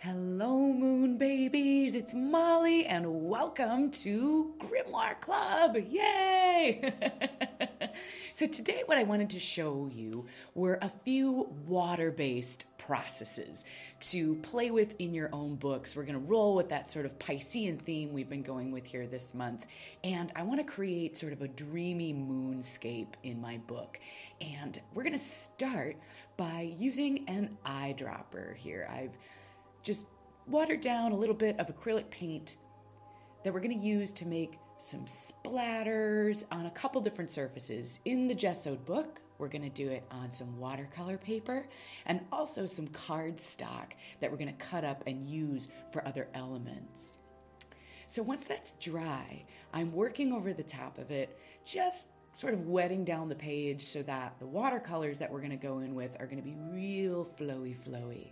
Hello, moon babies. It's Molly, and welcome to Grimoire Club. Yay! So today what I wanted to show you were a few water-based processes to play with in your own books. We're going to roll with that sort of Piscean theme we've been going with here this month. And I want to create sort of a dreamy moonscape in my book. And we're going to start by using an eyedropper here. I've just watered down a little bit of acrylic paint that we're going to use to make some splatters on a couple different surfaces. In the gessoed book, we're going to do it on some watercolor paper and also some cardstock that we're going to cut up and use for other elements. So once that's dry, I'm working over the top of it, just sort of wetting down the page so that the watercolors that we're going to go in with are going to be real flowy.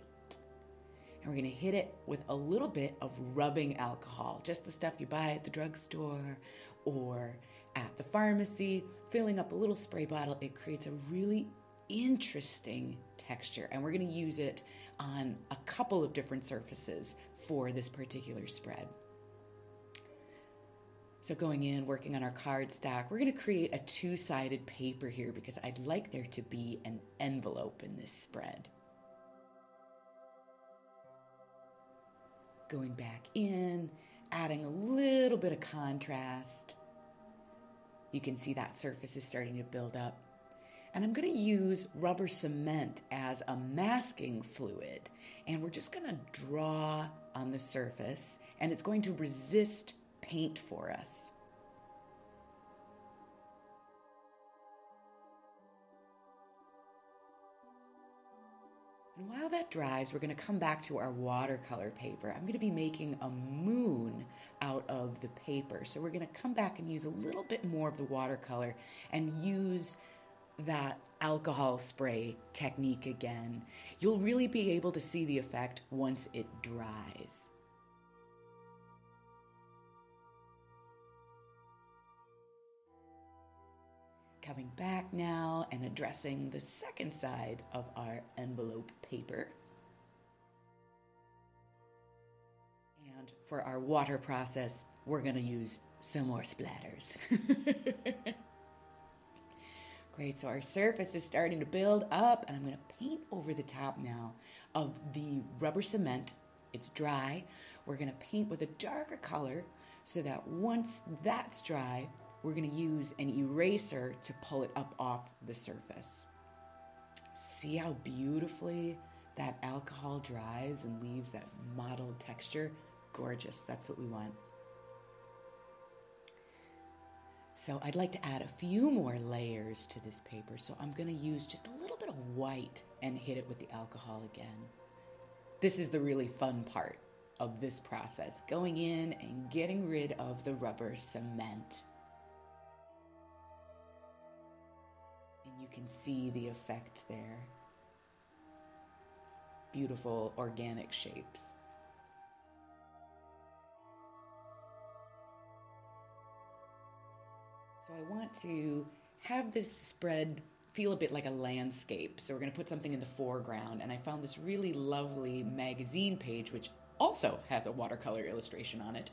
And we're going to hit it with a little bit of rubbing alcohol, just the stuff you buy at the drugstore or at the pharmacy, filling up a little spray bottle. It creates a really interesting texture, and we're going to use it on a couple of different surfaces for this particular spread. So going in, working on our cardstock, we're going to create a two-sided paper here because I'd like there to be an envelope in this spread. Going back in, adding a little bit of contrast. You can see that surface is starting to build up. And I'm going to use rubber cement as a masking fluid. And we're just going to draw on the surface, and it's going to resist paint for us. And while that dries, we're going to come back to our watercolor paper. I'm going to be making a moon out of the paper. So we're going to come back and use a little bit more of the watercolor and use that alcohol spray technique again. You'll really be able to see the effect once it dries. Coming back now and addressing the second side of our envelope paper. And for our water process, we're going to use some more splatters. Great, so our surface is starting to build up, and I'm going to paint over the top now of the rubber cement. It's dry. We're going to paint with a darker color so that once that's dry, we're going to use an eraser to pull it up off the surface. See how beautifully that alcohol dries and leaves that mottled texture? Gorgeous, that's what we want. So I'd like to add a few more layers to this paper, so I'm going to use just a little bit of white and hit it with the alcohol again. This is the really fun part of this process, going in and getting rid of the rubber cement. You can see the effect there. Beautiful organic shapes. So I want to have this spread feel a bit like a landscape. So we're going to put something in the foreground, and I found this really lovely magazine page which also has a watercolor illustration on it.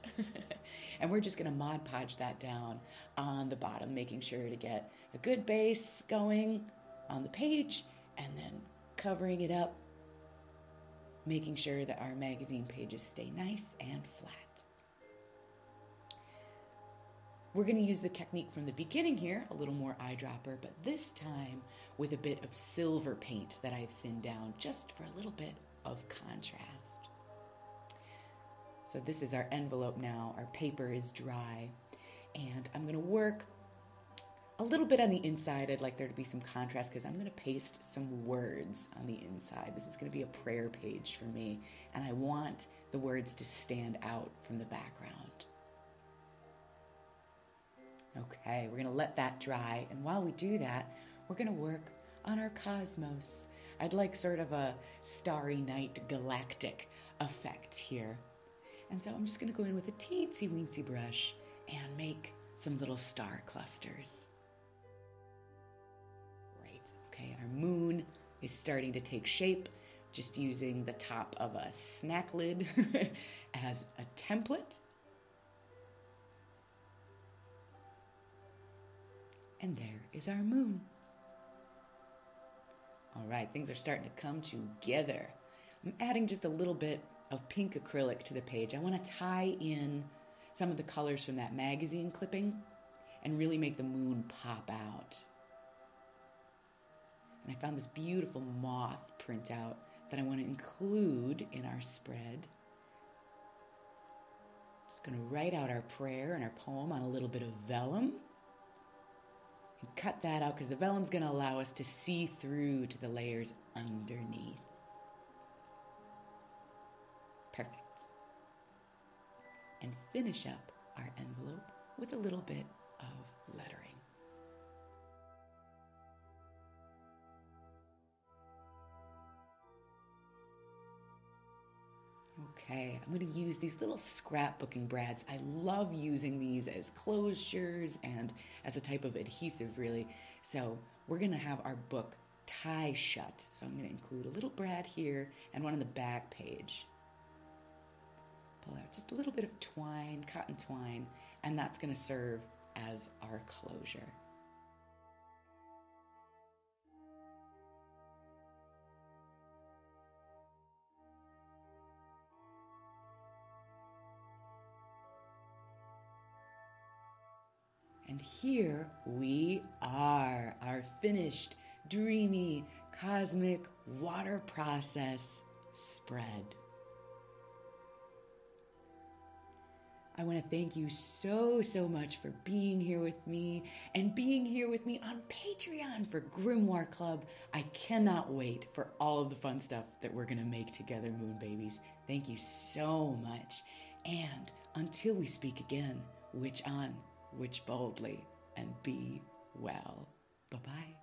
And we're just going to Mod Podge that down on the bottom, making sure to get a good base going on the page and then covering it up, making sure that our magazine pages stay nice and flat. We're going to use the technique from the beginning here, a little more eyedropper, but this time with a bit of silver paint that I've thinned down just for a little bit of contrast. So this is our envelope now. Our paper is dry, and I'm going to work a little bit on the inside. I'd like there to be some contrast because I'm going to paste some words on the inside. This is going to be a prayer page for me, and I want the words to stand out from the background. Okay, we're going to let that dry, and while we do that, we're going to work on our cosmos. I'd like sort of a starry night galactic effect here. And so I'm just going to go in with a teensy-weensy brush and make some little star clusters. Great. Okay, our moon is starting to take shape. just using the top of a snack lid as a template. And there is our moon. All right, things are starting to come together. I'm adding just a little bit of pink acrylic to the page. I want to tie in some of the colors from that magazine clipping and really make the moon pop out. And I found this beautiful moth printout that I want to include in our spread. Just going to write out our prayer and our poem on a little bit of vellum. And cut that out because the vellum's going to allow us to see through to the layers underneath. Perfect. And finish up our envelope with a little bit of lettering. Okay, I'm going to use these little scrapbooking brads. I love using these as closures and as a type of adhesive, really. So we're going to have our book tie shut. So I'm going to include a little brad here and one on the back page. Pull out just a little bit of twine, cotton twine, and that's going to serve as our closure. And here we are, our finished, dreamy, cosmic water process spread. I want to thank you so much for being here with me and being here with me on Patreon for Grimoire Club. I cannot wait for all of the fun stuff that we're going to make together, Moon Babies. Thank you so much. And until we speak again, witch on, witch boldly, and be well. Bye-bye.